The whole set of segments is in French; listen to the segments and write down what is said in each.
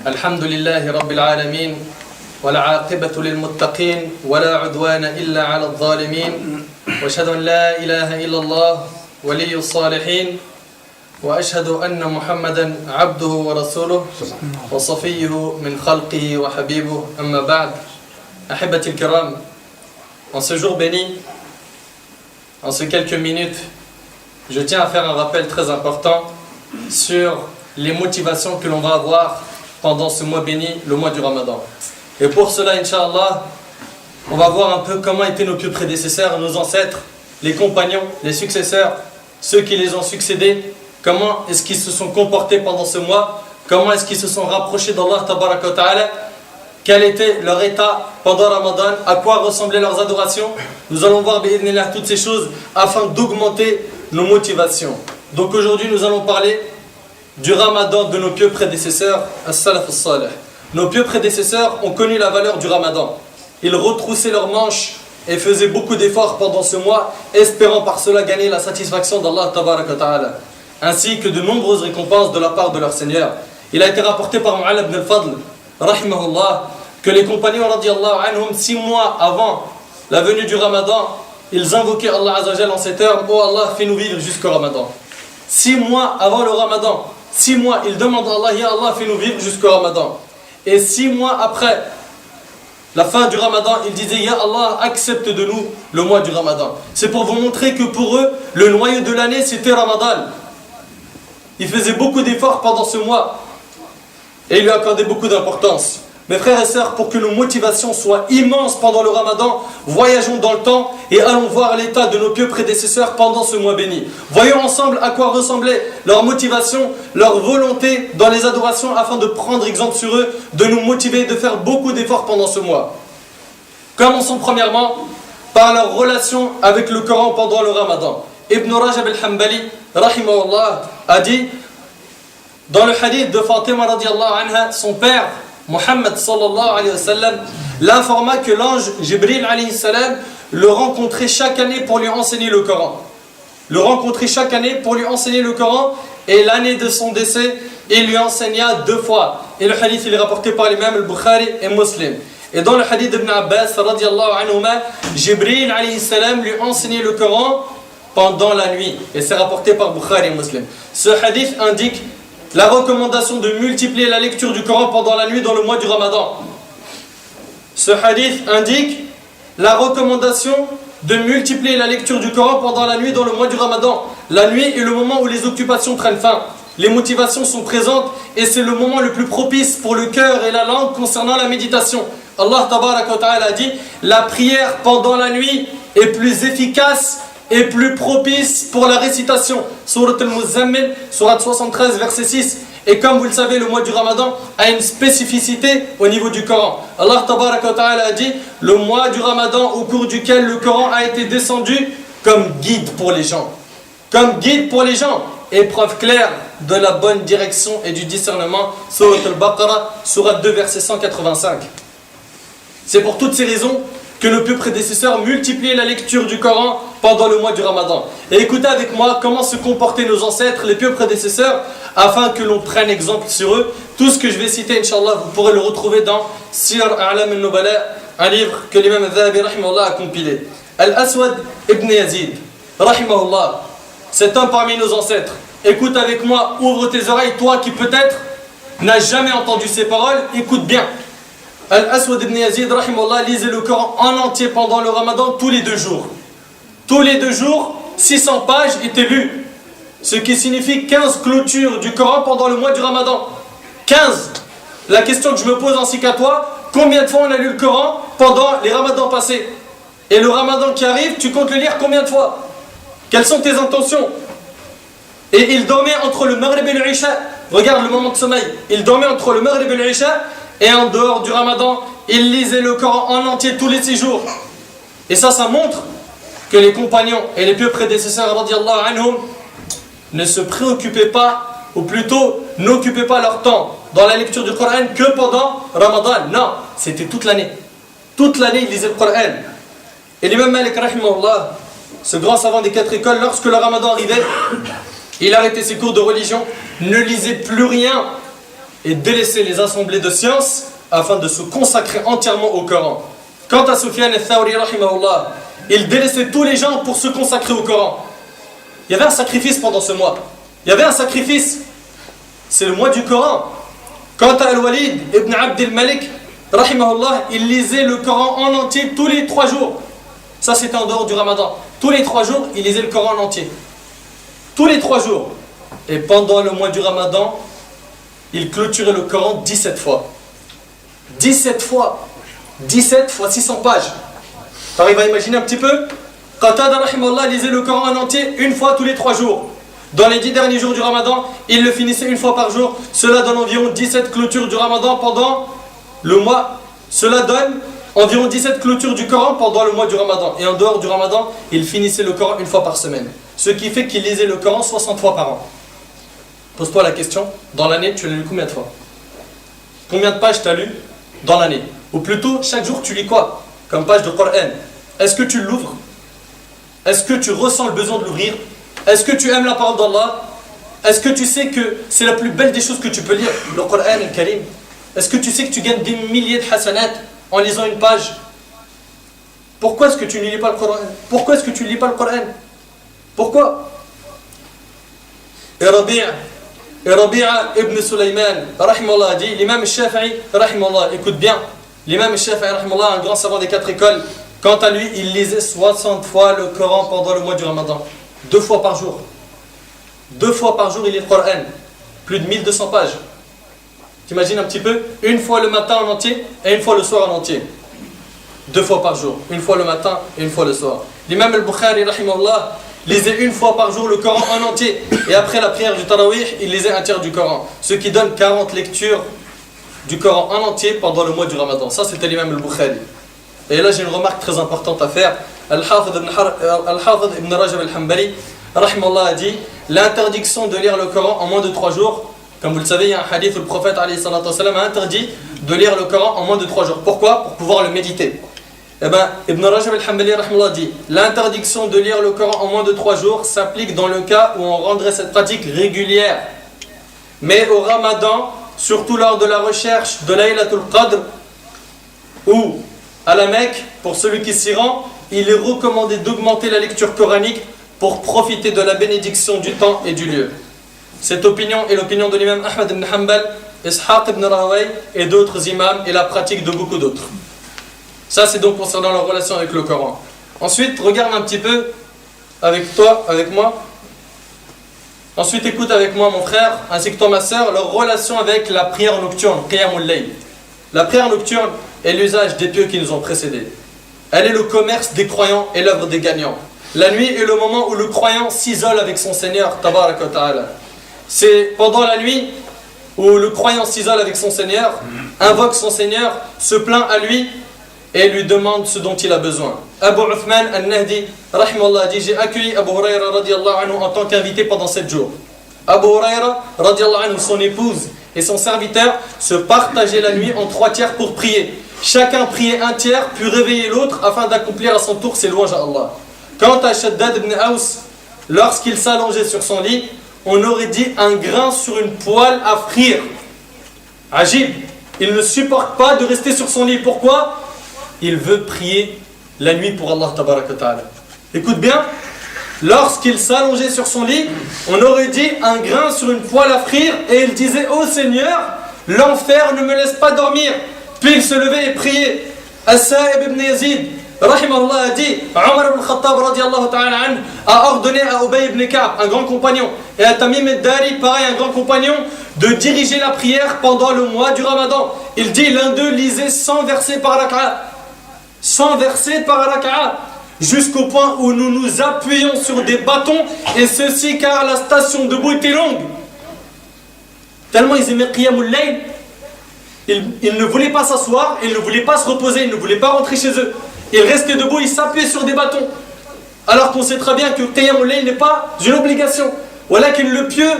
الحمد لله رب العالمين والعاقبة للمتقين ولا عدوان إلا على الظالمين وأشهد أن لا إله إلا الله ولي الصالحين وأشهد أن محمدا عبده ورسوله وصفيه من خلقه وحبيبه أما بعد أحبتي الكرام. En ce jour béni, en ces quelques minutes, je tiens à faire un rappel très important sur les motivations que l'on va avoir pendant ce mois béni, le mois du Ramadan. Et pour cela, Inch'Allah, on va voir un peu comment étaient nos pieux prédécesseurs, nos ancêtres, les compagnons, les successeurs, ceux qui les ont succédés, comment est-ce qu'ils se sont comportés pendant ce mois, comment est-ce qu'ils se sont rapprochés d'Allah Tabaraka wa Ta'ala, quel était leur état pendant Ramadan, à quoi ressemblaient leurs adorations. Nous allons voir bi'idhnillah toutes ces choses afin d'augmenter nos motivations. Donc aujourd'hui nous allons parler du Ramadan de nos pieux prédécesseurs, as-salaf as-salih. Nos pieux prédécesseurs ont connu la valeur du Ramadan. Ils retroussaient leurs manches et faisaient beaucoup d'efforts pendant ce mois, espérant par cela gagner la satisfaction d'Allah Tabaraka wa Ta'ala, ainsi que de nombreuses récompenses de la part de leur Seigneur. Il a été rapporté par Mu'alla ibn al-Fadl, rahimahullah, que les compagnons radiyallahu anhum, 6 mois avant la venue du Ramadan, ils invoquaient Allah Azza wa Jalla en ces termes: oh Allah, fais-nous vivre jusqu'au Ramadan. 6 mois avant le Ramadan, 6 mois, ils demandent à Allah: ya Allah, fais-nous vivre jusqu'au Ramadan. Et 6 mois après la fin du Ramadan, ils disaient: ya Allah, accepte de nous le mois du Ramadan. C'est pour vous montrer que pour eux, le noyau de l'année, c'était Ramadan. Ils faisaient beaucoup d'efforts pendant ce mois et ils lui accordaient beaucoup d'importance. Mes frères et sœurs, pour que nos motivations soient immenses pendant le Ramadan, voyageons dans le temps et allons voir l'état de nos pieux prédécesseurs pendant ce mois béni. Voyons ensemble à quoi ressemblait leur motivation, leur volonté dans les adorations, afin de prendre exemple sur eux, de nous motiver et de faire beaucoup d'efforts pendant ce mois. Commençons premièrement par leur relation avec le Coran pendant le Ramadan. Ibn Rajab al-Hanbali, rahimahullah, a dit, dans le hadith de Fatima radiallahu anha, son père Muhammad sallallahu alayhi wa sallam l'informa que l'ange Jibril alayhi salam le rencontrait chaque année pour lui enseigner le Coran. Le rencontrait chaque année pour lui enseigner le Coran, et l'année de son décès, il lui enseigna 2 fois. Et le hadith il est rapporté par l'imam al-Bukhari et Muslim. Et dans le hadith d'Ibn Abbas radiallahu anhuma, Jibril alayhi salam lui enseignait le Coran pendant la nuit. Et c'est rapporté par Bukhari et Muslim. Ce hadith indique la recommandation de multiplier la lecture du Coran pendant la nuit dans le mois du Ramadan. Ce hadith indique la recommandation de multiplier la lecture du Coran pendant la nuit dans le mois du Ramadan. La nuit est le moment où les occupations prennent fin. Les motivations sont présentes et c'est le moment le plus propice pour le cœur et la langue concernant la méditation. Allah Tabaraka wa Ta'ala a dit: la prière pendant la nuit est plus efficace et plus propice pour la récitation. Surat al-Muzammil, surat 73, verset 6. Et comme vous le savez, le mois du Ramadan a une spécificité au niveau du Coran. Allah Tabaraka wa Ta'ala a dit: le mois du Ramadan au cours duquel le Coran a été descendu comme guide pour les gens. Comme guide pour les gens. Épreuve claire de la bonne direction et du discernement. Surat al-Baqarah, surat 2, verset 185. C'est pour toutes ces raisons que nos pieux prédécesseurs multipliaient la lecture du Coran pendant le mois du Ramadan. Et écoutez avec moi comment se comportaient nos ancêtres, les pieux prédécesseurs, afin que l'on prenne exemple sur eux. Tout ce que je vais citer, Inch'Allah, vous pourrez le retrouver dans Sir A'lam al-Nubala, un livre que l'imam al-Dhahabi rahimahullah a compilé. Al-Aswad ibn Yazid, rahimahullah, c'est un parmi nos ancêtres. Écoute avec moi, ouvre tes oreilles, toi qui peut-être n'as jamais entendu ces paroles, écoute bien. Al-Aswad ibn Yazid, rahimahullah, lisait le Coran en entier pendant le Ramadan tous les 2 jours. Tous les 2 jours, 600 pages étaient lues. Ce qui signifie 15 clôtures du Coran pendant le mois du Ramadan. 15. La question que je me pose ainsi qu'à toi: combien de fois on a lu le Coran pendant les Ramadans passés? Et le Ramadan qui arrive, tu comptes le lire combien de fois? Quelles sont tes intentions? Et il dormait entre le Maghrib et le Isha. Regarde le moment de sommeil. Il dormait entre le Maghrib et le Isha. Et en dehors du Ramadan, il lisait le Coran en entier tous les 6 jours. Et ça montre que les compagnons et les pieux prédécesseurs radiyallahu anhum ne se préoccupaient pas, ou plutôt n'occupaient pas leur temps dans la lecture du Coran que pendant Ramadan. Non, c'était toute l'année. Toute l'année, ils lisaient le Coran. Et l'imam Malik, rahimahullah, ce grand savant des 4 écoles, lorsque le Ramadan arrivait, il arrêtait ses cours de religion, ne lisait plus rien et délaisser les assemblées de sciences afin de se consacrer entièrement au Coran. Quant à Sufyan al-Thawri, rahimahullah, il délaissait tous les gens pour se consacrer au Coran. Il y avait un sacrifice pendant ce mois. Il y avait un sacrifice. C'est le mois du Coran. Quant à Al-Walid ibn Abd al-Malik, rahimahullah, il lisait le Coran en entier tous les 3 jours. Ça, c'était en dehors du Ramadan. Tous les 3 jours, il lisait le Coran en entier. Tous les 3 jours. Et pendant le mois du Ramadan, il clôturait le Coran 17 fois. 17 fois. 17 fois 600 pages. Tu arrives à imaginer un petit peu? Qatada, rahimahullah, lisait le Coran en entier une fois tous les 3 jours. Dans les 10 derniers jours du Ramadan, il le finissait une fois par jour. Cela donne environ 17 clôtures du Ramadan pendant le mois. Cela donne environ 17 clôtures du Coran pendant le mois du Ramadan. Et en dehors du Ramadan, il finissait le Coran une fois par semaine. Ce qui fait qu'il lisait le Coran 60 fois par an. Pose-toi la question, dans l'année, tu l'as lu combien de fois? Combien de pages tu as lu dans l'année? Ou plutôt, chaque jour, tu lis quoi comme page de Coran? Est-ce que tu l'ouvres? Est-ce que tu ressens le besoin de l'ouvrir? Est-ce que tu aimes la parole d'Allah? Est-ce que tu sais que c'est la plus belle des choses que tu peux lire, le Coran al-Karim? Est-ce que tu sais que tu gagnes des milliers de hasanat en lisant une page? Pourquoi est-ce que tu ne lis pas le Coran? Pourquoi est-ce que tu ne lis pas le Coran? Pourquoi? Et Rabi'a ibn Sulaiman, rahimahullah, dit, l'imam Shafi'i, rahimahullah, écoute bien, l'imam Shafi'i, rahimahullah, un grand savant des 4 écoles, quant à lui, il lisait 60 fois le Coran pendant le mois du Ramadan. 2 fois par jour. 2 fois par jour, il lit le Coran. Plus de 1200 pages. T'imagines un petit peu? Une fois le matin en entier et une fois le soir en entier. 2 fois par jour. Une fois le matin et une fois le soir. L'imam al-Bukhari, rahimahullah, lisait une fois par jour le Coran en entier. Et après la prière du Tarawih, il lisait un tiers du Coran. Ce qui donne 40 lectures du Coran en entier pendant le mois du Ramadan. Ça, c'était l'imam al-Bukhari. Et là, j'ai une remarque très importante à faire. Al-Hafid ibn Rajab al-Hanbali, rahimahullah, a dit l'interdiction de lire le Coran en moins de 3 jours. Comme vous le savez, il y a un hadith où le prophète a interdit de lire le Coran en moins de 3 jours. Pourquoi? Pour pouvoir le méditer. Eh bien, Ibn Rajab al-Hanbali, rahimahullah, dit l'interdiction de lire le Coran en moins de 3 jours s'applique dans le cas où on rendrait cette pratique régulière. Mais au Ramadan, surtout lors de la recherche de Laylatul Qadr ou à la Mecque, pour celui qui s'y rend, il est recommandé d'augmenter la lecture coranique pour profiter de la bénédiction du temps et du lieu. Cette opinion est l'opinion de l'imam Ahmad ibn Hanbal, Ishaq ibn Rahawayh et d'autres imams et la pratique de beaucoup d'autres. Ça, c'est donc concernant leur relation avec le Coran. Ensuite, regarde un petit peu avec toi, avec moi. Ensuite, écoute avec moi, mon frère, ainsi que toi, ma soeur, leur relation avec la prière nocturne, Qiyamul Layl. La prière nocturne est l'usage des pieux qui nous ont précédés. Elle est le commerce des croyants et l'œuvre des gagnants. La nuit est le moment où le croyant s'isole avec son Seigneur, Tabarak wa Ta'ala. C'est pendant la nuit où le croyant s'isole avec son Seigneur, invoque son Seigneur, se plaint à lui et lui demande ce dont il a besoin. Abu Uthman al-Nahdi, rahimahullah, dit j'ai accueilli Abu Hurayra radiallahu anhu en tant qu'invité pendant 7 jours. Abu Hurayra radiallahu anhu, son épouse et son serviteur se partageaient la nuit en 3 tiers pour prier. Chacun priait un tiers puis réveillait l'autre afin d'accomplir à son tour ses louanges à Allah. Quant à Shaddad ibn Aus, lorsqu'il s'allongeait sur son lit, on aurait dit un grain sur une poêle à frire. Ajib, il ne supporte pas de rester sur son lit. Pourquoi? Il veut prier la nuit pour Allah tabaraka ta'ala. Écoute bien, lorsqu'il s'allongeait sur son lit, on aurait dit un grain sur une poêle à frire et il disait ô Seigneur, l'enfer ne me laisse pas dormir. Puis il se levait et priait. As-Sa'ib ibn Yazid, rahimahullah, a dit Omar ibn Khattab radiallahu ta'ala an a ordonné à Ubay ibn Ka'b, un grand compagnon, et à Tamim al-Dari, pareil, un grand compagnon, de diriger la prière pendant le mois du Ramadan. Il dit l'un d'eux lisait 100 versets par raka'a. 100 versets par raka'a. Jusqu'au point où nous nous appuyions sur des bâtons, et ceci car la station debout était longue. Tellement ils aimaient Qiyamul Layl. Ils ne voulaient pas s'asseoir, ils ne voulaient pas se reposer, ils ne voulaient pas rentrer chez eux. Ils restaient debout, ils s'appuyaient sur des bâtons. Alors qu'on sait très bien que Qiyamul Layl n'est pas une obligation. Voilà que le pieux,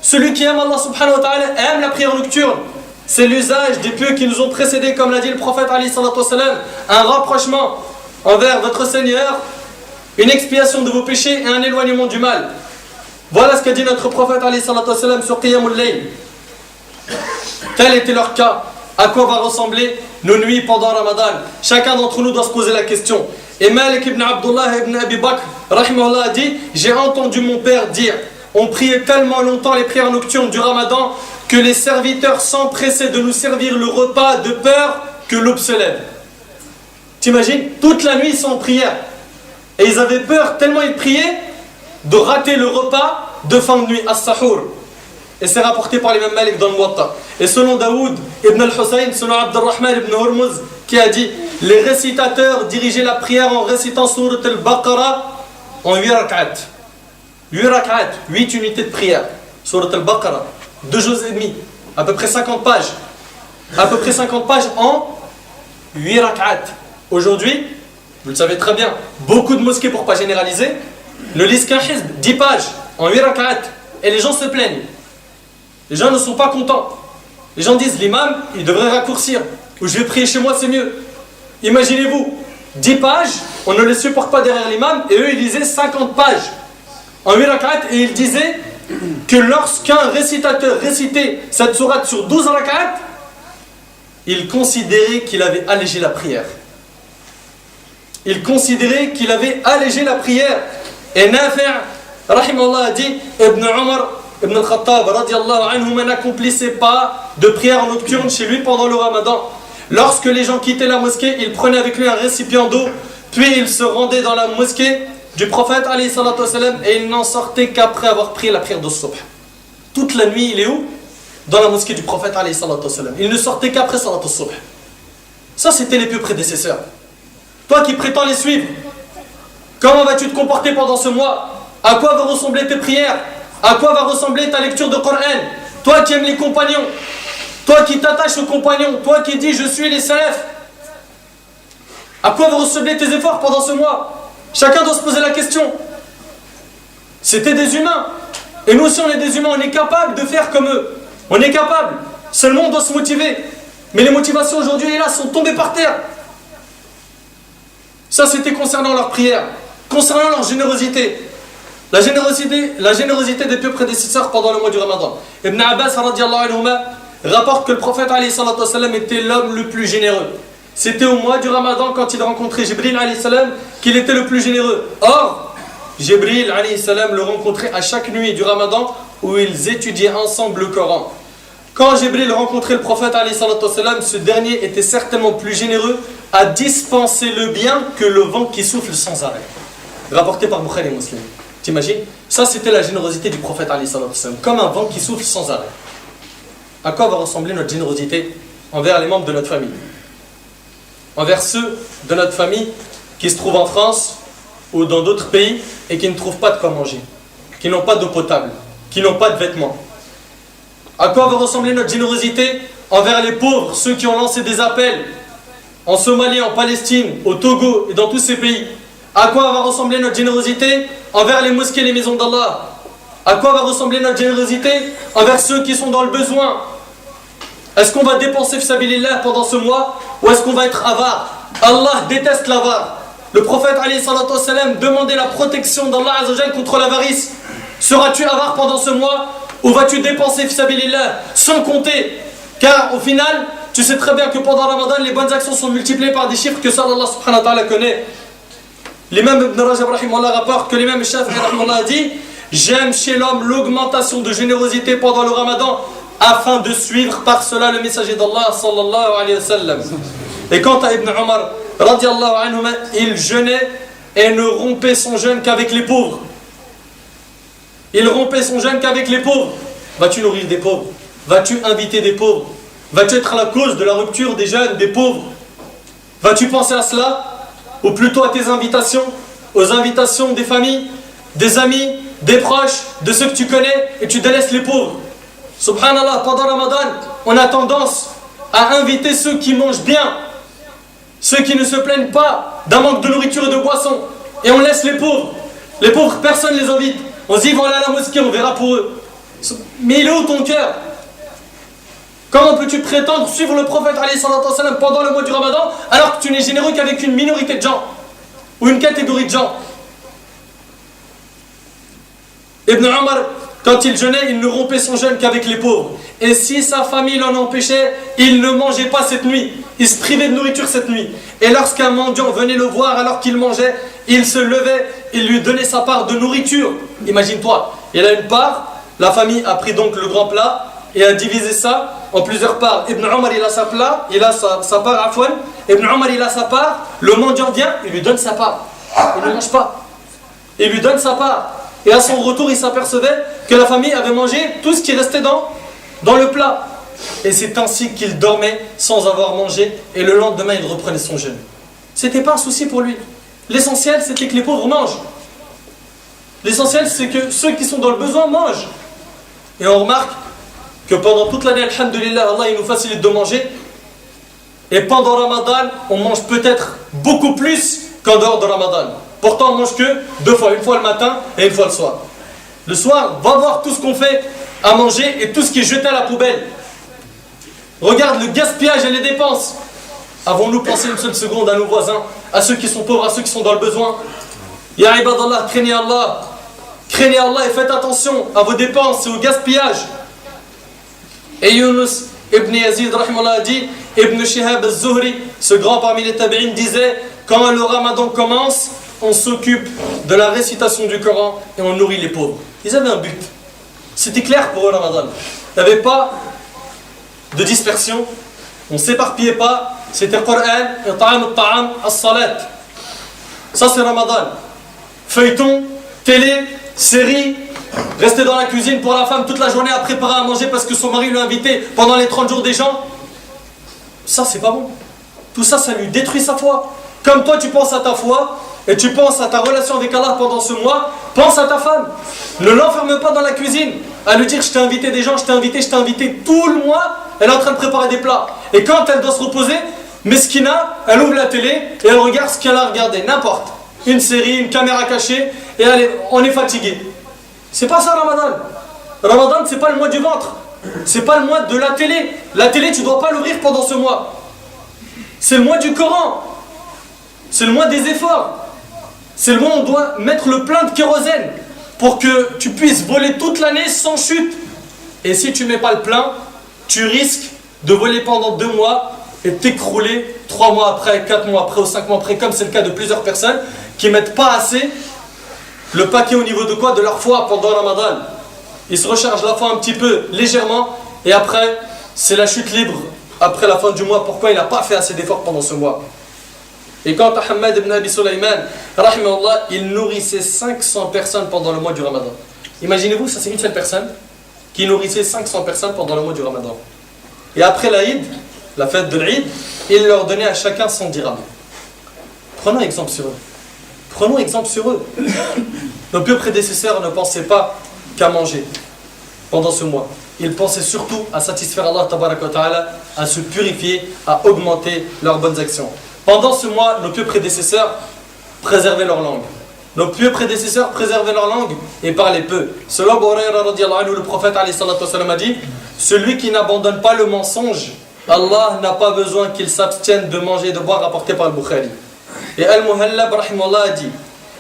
celui qui aime Allah subhanahu wa ta'ala, aime la prière nocturne. C'est l'usage des pieux qui nous ont précédés, comme l'a dit le prophète alayhi salatu wassalam, un rapprochement envers votre Seigneur, une expiation de vos péchés et un éloignement du mal. Voilà ce qu'a dit notre prophète alayhi salatu wassalam sur Qiyamul Layl. Tel était leur cas. À quoi va ressembler nos nuits pendant Ramadan? Chacun d'entre nous doit se poser la question. Et Malik ibn Abdullah ibn Abi Bakr rahimahullah a dit: j'ai entendu mon père dire, on priait tellement longtemps les prières nocturnes du Ramadan que les serviteurs s'empressaient de nous servir le repas de peur que l'aube se lève. T'imagines? Toute la nuit ils sont en prière. Et ils avaient peur, tellement ils priaient, de rater le repas de fin de nuit, as-sahur. Et c'est rapporté par l'imam Malik dans le Muwatta. Et selon Daoud ibn al-Hussein, selon Abdurrahman ibn Hurmuz, qui a dit: les récitateurs dirigeaient la prière en récitant Surat al-Baqarah en 8 rak'at. 8 rak'at, 8 unités de prière. Surat al-Baqarah, 2 jours et demi, à peu près 50 pages. À peu près 50 pages en 8 rak'at. Aujourd'hui, vous le savez très bien, beaucoup de mosquées, pour ne pas généraliser, ne lisent qu'un hizb, 10 pages, en 8 rak'at. Et les gens se plaignent. Les gens ne sont pas contents. Les gens disent: l'imam, il devrait raccourcir. Ou je vais prier chez moi, c'est mieux. Imaginez-vous, 10 pages, on ne les supporte pas derrière l'imam, et eux, ils lisaient 50 pages en 8 rak'at, et ils disaient que lorsqu'un récitateur récitait cette sourate sur 12 rak'at, il considérait qu'il avait allégé la prière. Il considérait qu'il avait allégé la prière. Et Nafi' rahimahullah a dit: Ibn Umar Ibn al-Khattab radiallahu anhu n'accomplissait pas de prière nocturne chez lui pendant le Ramadan. Lorsque les gens quittaient la mosquée, il prenait avec lui un récipient d'eau, puis il se rendait dans la mosquée du prophète alayhi salatu wasalam, et il n'en sortait qu'après avoir prié la prière de subh. Toute la nuit, il est où? Dans la mosquée du prophète alayhi salatu wasalam. Il ne sortait qu'après salat subh. Ça, c'était les pieux prédécesseurs. Toi qui prétends les suivre, comment vas-tu te comporter pendant ce mois? À quoi vont ressembler tes prières? À quoi va ressembler ta lecture de Coran? Toi qui aimes les compagnons, toi qui t'attaches aux compagnons, toi qui dis: je suis les salafs, à quoi vont ressembler tes efforts pendant ce mois? Chacun doit se poser la question. C'était des humains, et nous aussi on est des humains, on est capable de faire comme eux. On est capable, seulement on doit se motiver. Mais les motivations aujourd'hui, hélas, sont tombées par terre. Ça, c'était concernant leur prière. Concernant leur générosité, la générosité des pieux prédécesseurs pendant le mois du Ramadan. Ibn Abbas radiallahu anhuma rapporte que le prophète alayhi salatu wasalam était l'homme le plus généreux. C'était au mois du Ramadan, quand il rencontrait Jibril alayhi salam, qu'il était le plus généreux. Or, Jibril alayhi salam le rencontrait à chaque nuit du Ramadan, où ils étudiaient ensemble le Coran. Quand Jibril rencontrait le prophète alayhi salatu wasalam, ce dernier était certainement plus généreux à dispenser le bien que le vent qui souffle sans arrêt. Rapporté par Bukhari et Muslim. T'imagines? Ça, c'était la générosité du prophète alayhi salatu wasalam, comme un vent qui souffle sans arrêt. À quoi va ressembler notre générosité envers les membres de notre famille? Envers ceux de notre famille qui se trouvent en France ou dans d'autres pays et qui ne trouvent pas de quoi manger, qui n'ont pas d'eau potable, qui n'ont pas de vêtements. À quoi va ressembler notre générosité envers les pauvres, ceux qui ont lancé des appels en Somalie, en Palestine, au Togo et dans tous ces pays? À quoi va ressembler notre générosité envers les mosquées et les maisons d'Allah? À quoi va ressembler notre générosité envers ceux qui sont dans le besoin? Est-ce qu'on va dépenser fisabilillah pendant ce mois, ou est-ce qu'on va être avare? Allah déteste l'avare. Le prophète alayhi salatu wassalam demandait la protection d'Allah azza wa jal contre l'avarice. Seras-tu avare pendant ce mois, ou vas-tu dépenser fisabilillah sans compter? Car au final, tu sais très bien que pendant Ramadan, les bonnes actions sont multipliées par des chiffres que seul Allah subhanahu wa ta'ala connaît. L'imam Ibn Rajab rahimahullah rapporte que l'imam Shafi'i rahimahullah a dit: j'aime chez l'homme l'augmentation de générosité pendant le Ramadan, afin de suivre par cela le messager d'Allah sallallahu alayhi wa sallam. Et quant à Ibn Umar radiallahu anhuma, il jeûnait et ne rompait son jeûne qu'avec les pauvres. Il rompait son jeûne qu'avec les pauvres. Vas-tu nourrir des pauvres? Vas-tu inviter des pauvres? Vas-tu être à la cause de la rupture des jeûnes des pauvres? Vas-tu penser à cela? Ou plutôt à tes invitations, aux invitations des familles, des amis, des proches, de ceux que tu connais, et tu délaisses les pauvres? Subhanallah, pendant Ramadan, on a tendance à inviter ceux qui mangent bien, ceux qui ne se plaignent pas d'un manque de nourriture et de boissons, et on laisse les pauvres. Les pauvres, personne ne les invite. On se dit: ils vont aller à la mosquée, on verra pour eux. Mais il est où ton cœur? Comment peux-tu prétendre suivre le prophète alayhi salatu wassalam pendant le mois du Ramadan, alors que tu n'es généreux qu'avec une minorité de gens, ou une catégorie de gens? Ibn Umar quand il jeûnait, il ne rompait son jeûne qu'avec les pauvres. Et si sa famille l'en empêchait, il ne mangeait pas cette nuit. Il se privait de nourriture cette nuit. Et lorsqu'un mendiant venait le voir alors qu'il mangeait, il se levait, il lui donnait sa part de nourriture. Imagine-toi, il a une part, la famille a pris donc le grand plat et a divisé ça en plusieurs parts. Ibn Omar il a sa part, Afwan. Ibn Omar il a sa part, le mendiant vient, il lui donne sa part. Il ne mange pas. Il lui donne sa part. Et à son retour, il s'apercevait que la famille avait mangé tout ce qui restait dans le plat. Et c'est ainsi qu'il dormait sans avoir mangé. Et le lendemain, il reprenait son jeûne. C'était pas un souci pour lui. L'essentiel, c'était que les pauvres mangent. L'essentiel, c'est que ceux qui sont dans le besoin mangent. Et on remarque que pendant toute l'année, alhamdulillah, Allah il nous facilite de manger. Et pendant Ramadan, on mange peut-être beaucoup plus qu'en dehors de Ramadan. Pourtant, on mange que 2 fois, une fois le matin et une fois le soir. Le soir, va voir tout ce qu'on fait à manger et tout ce qui est jeté à la poubelle. Regarde le gaspillage et les dépenses. Avons-nous pensé une seule seconde à nos voisins, à ceux qui sont pauvres, à ceux qui sont dans le besoin? Ya ibadallah, craignez Allah. Craignez Allah et faites attention à vos dépenses et au gaspillage. Et Yunus ibn Yazid rahimahullah a dit, Ibn Shihab al-Zuhri, ce grand parmi les tabi'in, disait, quand le Ramadan commence, on s'occupe de la récitation du Coran et on nourrit les pauvres. Ils avaient un but. C'était clair pour eux, Ramadan. Il n'y avait pas de dispersion. On ne s'éparpillait pas. C'était Coran, Ta'am al-Ta'am, as-Salat. Ça, c'est Ramadan. Feuilleton, télé, série, rester dans la cuisine pour la femme toute la journée à préparer à manger parce que son mari l'a invité pendant les 30 jours des gens. Ça, c'est pas bon. Tout ça, ça lui détruit sa foi. Comme toi, tu penses à ta foi et tu penses à ta relation avec Allah pendant ce mois, pense à ta femme. Ne l'enferme pas dans la cuisine à lui dire je t'ai invité des gens, je t'ai invité tout le mois. Elle est en train de préparer des plats. Et quand elle doit se reposer, Meskina, elle ouvre la télé et elle regarde ce qu'elle a regardé, n'importe. Une série, une caméra cachée, et on est fatigué. C'est pas ça Ramadan. Ramadan, c'est pas le mois du ventre. C'est pas le mois de la télé. La télé, tu dois pas l'ouvrir pendant ce mois. C'est le mois du Coran. C'est le mois des efforts. C'est le mois où on doit mettre le plein de kérosène pour que tu puisses voler toute l'année sans chute. Et si tu mets pas le plein, tu risques de voler pendant 2 mois et t'écrouler 3 mois après, 4 mois après ou 5 mois après, comme c'est le cas de plusieurs personnes qui mettent pas assez le paquet au niveau de quoi? De leur foi pendant Ramadan. Ils se rechargent la foi un petit peu, légèrement, et après, c'est la chute libre après la fin du mois. Pourquoi il n'a pas fait assez d'efforts pendant ce mois? Et quant à Hamad ibn Abi Sulayman, rahimahullah, il nourrissait 500 personnes pendant le mois du Ramadan. Imaginez-vous, ça c'est une seule personne qui nourrissait 500 personnes pendant le mois du Ramadan. Et après l'Aïd, la fête de l'Aïd, il leur donnait à chacun 100 dirhams. Prenons exemple sur eux. Prenons exemple sur eux. Nos pieux prédécesseurs ne pensaient pas qu'à manger pendant ce mois. Ils pensaient surtout à satisfaire Allah tabaraka wa ta'ala, à se purifier, à augmenter leurs bonnes actions. Pendant ce mois, nos pieux prédécesseurs préservaient leur langue. Nos pieux prédécesseurs préservaient leur langue et parlaient peu. Selon Abu Hurayra radiyallahu anhu, le prophète alayhi salatu wasalam a dit, celui qui n'abandonne pas le mensonge, Allah n'a pas besoin qu'il s'abstienne de manger et de boire, rapporté par le Bukhari. Et Al-Muhallab rahimahullah a dit,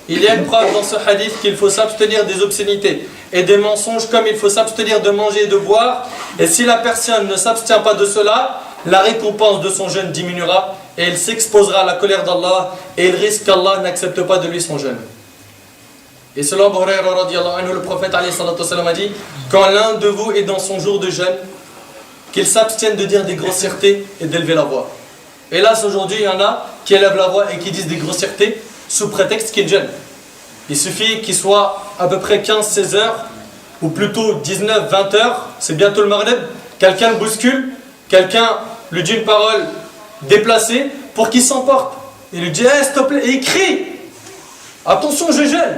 il y a une preuve dans ce hadith qu'il faut s'abstenir des obscénités et des mensonges comme il faut s'abstenir de manger et de boire. Et si la personne ne s'abstient pas de cela, la récompense de son jeûne diminuera et il s'exposera à la colère d'Allah et il risque qu'Allah n'accepte pas de lui son jeûne. Et selon Abu Hurayra radiyallahu anhu, le prophète alayhi salatu wasalam a dit, quand l'un de vous est dans son jour de jeûne, qu'il s'abstienne de dire des grossièretés et d'élever la voix. Hélas, aujourd'hui, il y en a qui élèvent la voix et qui disent des grossièretés sous prétexte qu'ils jeûnent. Il suffit qu'il soit à peu près 15-16 heures, ou plutôt 19-20 heures, c'est bientôt le Maghreb, quelqu'un le bouscule, quelqu'un lui dit une parole déplacée pour qu'il s'emporte. Il lui dit hey, s'il te plaît, et il crie. Attention, je jeûne.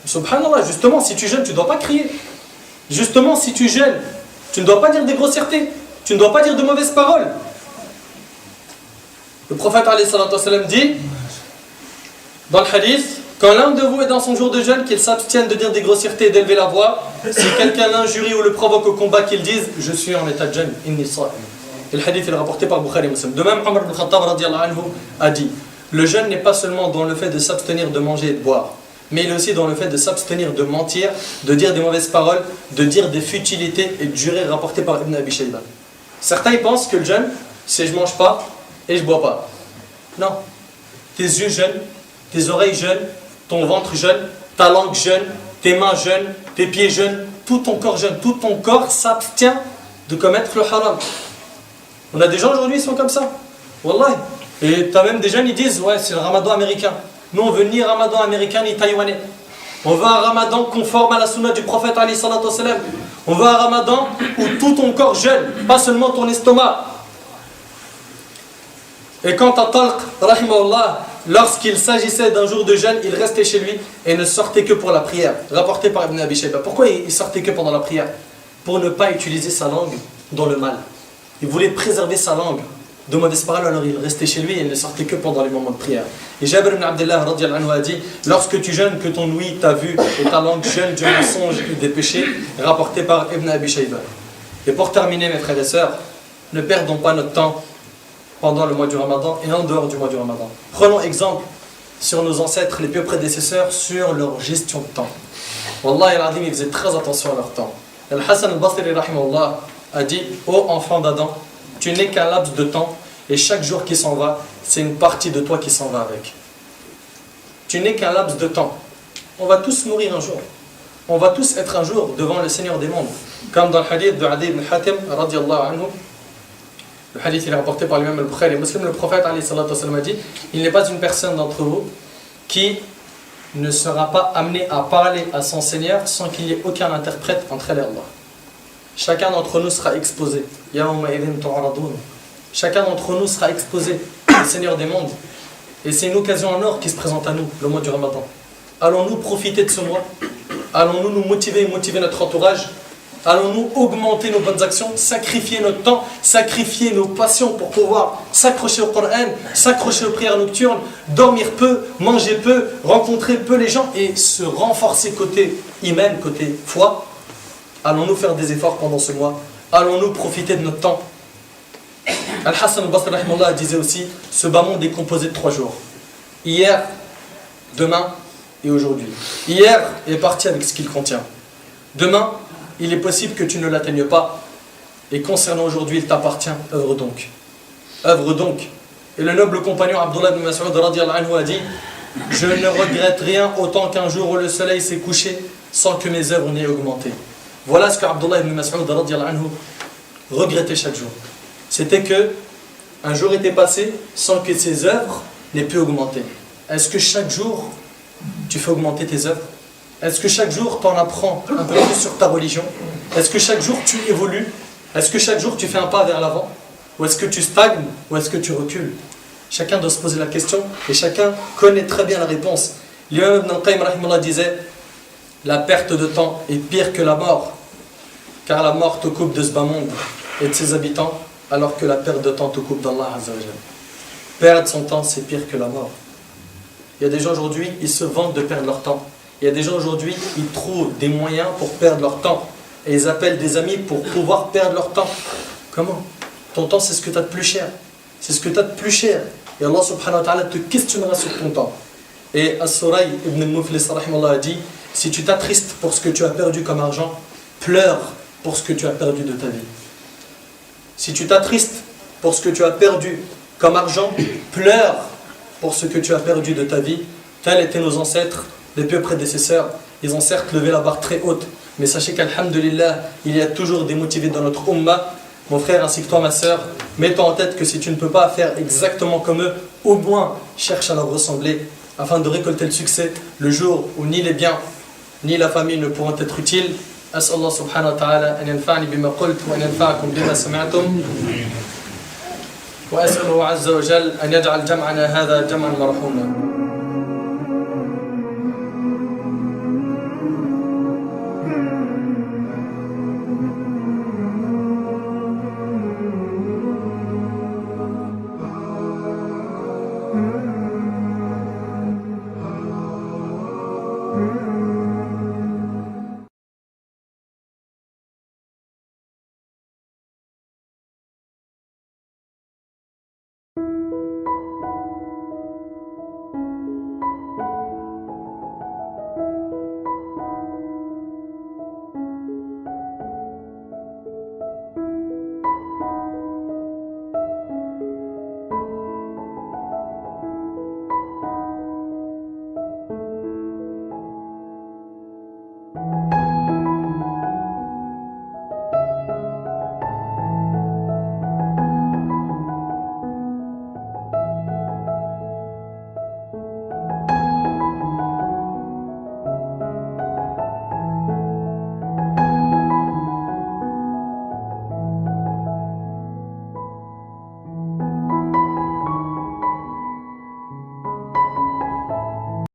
Subhanallah, justement, si tu jeûnes, tu ne dois pas crier. Justement, si tu jeûnes, tu ne dois pas dire des grossièretés, tu ne dois pas dire de mauvaises paroles. Le prophète alayhi salatu wassalam dit dans le hadith, quand l'un de vous est dans son jour de jeûne, qu'il s'abstienne de dire des grossièretés et d'élever la voix. Si quelqu'un l'injurie ou le provoque au combat, qu'il dise je suis en état de jeûne, inni sa'im. Et le hadith est rapporté par Bukhari et Muslim. De même, Omar ibn Khattab radiyallahu anhu a dit, le jeûne n'est pas seulement dans le fait de s'abstenir de manger et de boire, mais il est aussi dans le fait de s'abstenir de mentir, de dire des mauvaises paroles, de dire des futilités et de jurer rapporté par Ibn Abi Shayba. Certains ils pensent que le jeûne, c'est je mange pas et je bois pas. Non. Tes yeux jeûnent, tes oreilles jeûnent, ton ventre jeûne, ta langue jeûne, tes mains jeûnent, tes pieds jeûnent, tout ton corps jeûne, tout ton corps s'abstient de commettre le haram. On a des gens aujourd'hui qui sont comme ça. Wallahi. Et tu as même des jeunes qui disent ouais, c'est le ramadan américain. Nous on veut ni ramadan américain ni taïwanais. On veut un ramadan conforme à la sunna du prophète alayhi salatu wassalam. On veut un ramadan où tout ton corps jeûne, pas seulement ton estomac. Et quant à Talq, rahimahullah, lorsqu'il s'agissait d'un jour de jeûne, il restait chez lui et ne sortait que pour la prière. Rapporté par Ibn Abi Shayba. Pourquoi il sortait que pendant la prière? Pour ne pas utiliser sa langue dans le mal. Il voulait préserver sa langue de mauvaises paroles, alors il restait chez lui et il ne sortait que pendant les moments de prière. Et Jabir ibn Abdullah radiyallahu anhu a dit, lorsque tu jeûnes, que ton ouïe t'a vu et ta langue jeûne du mensonge et des péchés, rapporté par Ibn Abi Shayba. Et pour terminer, mes frères et sœurs, ne perdons pas notre temps pendant le mois du Ramadan et en dehors du mois du Ramadan. Prenons exemple sur nos ancêtres, les pieux prédécesseurs, sur leur gestion de temps. Wallahi al-Azim, ils faisaient très attention à leur temps. Al-Hassan al-Basri rahimahullah a dit, ô enfant d'Adam, tu n'es qu'un laps de temps et chaque jour qui s'en va, c'est une partie de toi qui s'en va avec. Tu n'es qu'un laps de temps. On va tous mourir un jour. On va tous être un jour devant le Seigneur des mondes. Comme dans le hadith de Adi ibn Hatim radiyallahu anhu. Le hadith il est rapporté par l'imam al-Bukhari et Muslim. Le prophète alayhi salatu wasallam a dit, il n'est pas une personne d'entre vous qui ne sera pas amené à parler à son Seigneur sans qu'il n'y ait aucun interprète entre elle et Allah. Chacun d'entre nous sera exposé. Chacun d'entre nous sera exposé au Seigneur des mondes. Et c'est une occasion en or qui se présente à nous, le mois du Ramadan. Allons-nous profiter de ce mois? Allons-nous nous motiver et motiver notre entourage? Allons-nous augmenter nos bonnes actions, sacrifier notre temps, sacrifier nos passions pour pouvoir s'accrocher au Coran, s'accrocher aux prières nocturnes, dormir peu, manger peu, rencontrer peu les gens et se renforcer côté iman, côté foi? Allons-nous faire des efforts pendant ce mois? Allons-nous profiter de notre temps? Al-Hassan al-Basri rahimahullah disait aussi, ce bas monde est composé de 3 jours. Hier, demain et aujourd'hui. Hier est parti avec ce qu'il contient. Demain, il est possible que tu ne l'atteignes pas. Et concernant aujourd'hui, il t'appartient, œuvre donc. Œuvre donc. Et le noble compagnon Abdullah ibn Mas'ud radiyallahu anhu a dit, je ne regrette rien autant qu'un jour où le soleil s'est couché sans que mes œuvres n'aient augmenté. Voilà ce que Abdullah ibn Mas'ud radiyallahu anhu regrettait chaque jour. C'était que un jour était passé sans que ses œuvres n'aient pu augmenter. Est-ce que chaque jour tu fais augmenter tes œuvres? Est-ce que chaque jour tu en apprends un peu plus sur ta religion? Est-ce que chaque jour tu évolues? Est-ce que chaque jour tu fais un pas vers l'avant? Ou est-ce que tu stagnes? Ou est-ce que tu recules? Chacun doit se poser la question et chacun connaît très bien la réponse. L'imam Ibn al-Qayyim rahimahullah disait, la perte de temps est pire que la mort, car la mort te coupe de ce bas monde et de ses habitants, alors que la perte de temps te coupe d'Allah Azza wa Jalla. Perdre son temps, c'est pire que la mort. Il y a des gens aujourd'hui, ils se vantent de perdre leur temps. Il y a des gens aujourd'hui, ils trouvent des moyens pour perdre leur temps. Et ils appellent des amis pour pouvoir perdre leur temps. Comment? Ton temps, c'est ce que tu as de plus cher. C'est ce que tu as de plus cher. Et Allah subhanahu wa ta'ala te questionnera sur ton temps. Et As-Suray ibn al-Muflis rahimahullah a dit, si tu t'attristes pour ce que tu as perdu comme argent, pleure pour ce que tu as perdu de ta vie. Si tu t'attristes pour ce que tu as perdu comme argent, pleure pour ce que tu as perdu de ta vie. Tels étaient nos ancêtres, les pieux prédécesseurs. Ils ont certes levé la barre très haute, mais sachez qu'alhamdulillah, il y a toujours des motivés dans notre ummah. Mon frère ainsi que toi ma sœur, mets-toi en tête que si tu ne peux pas faire exactement comme eux, au moins cherche à leur ressembler afin de récolter le succès le jour où ni les biens ni la famille ne pourront être utiles. أسأل الله سبحانه وتعالى أن ينفعني بما قلت وأن ينفعكم بما سمعتم وأسأله عز وجل أن يجعل جمعنا هذا جمعا مرحوما. Mm-hmm.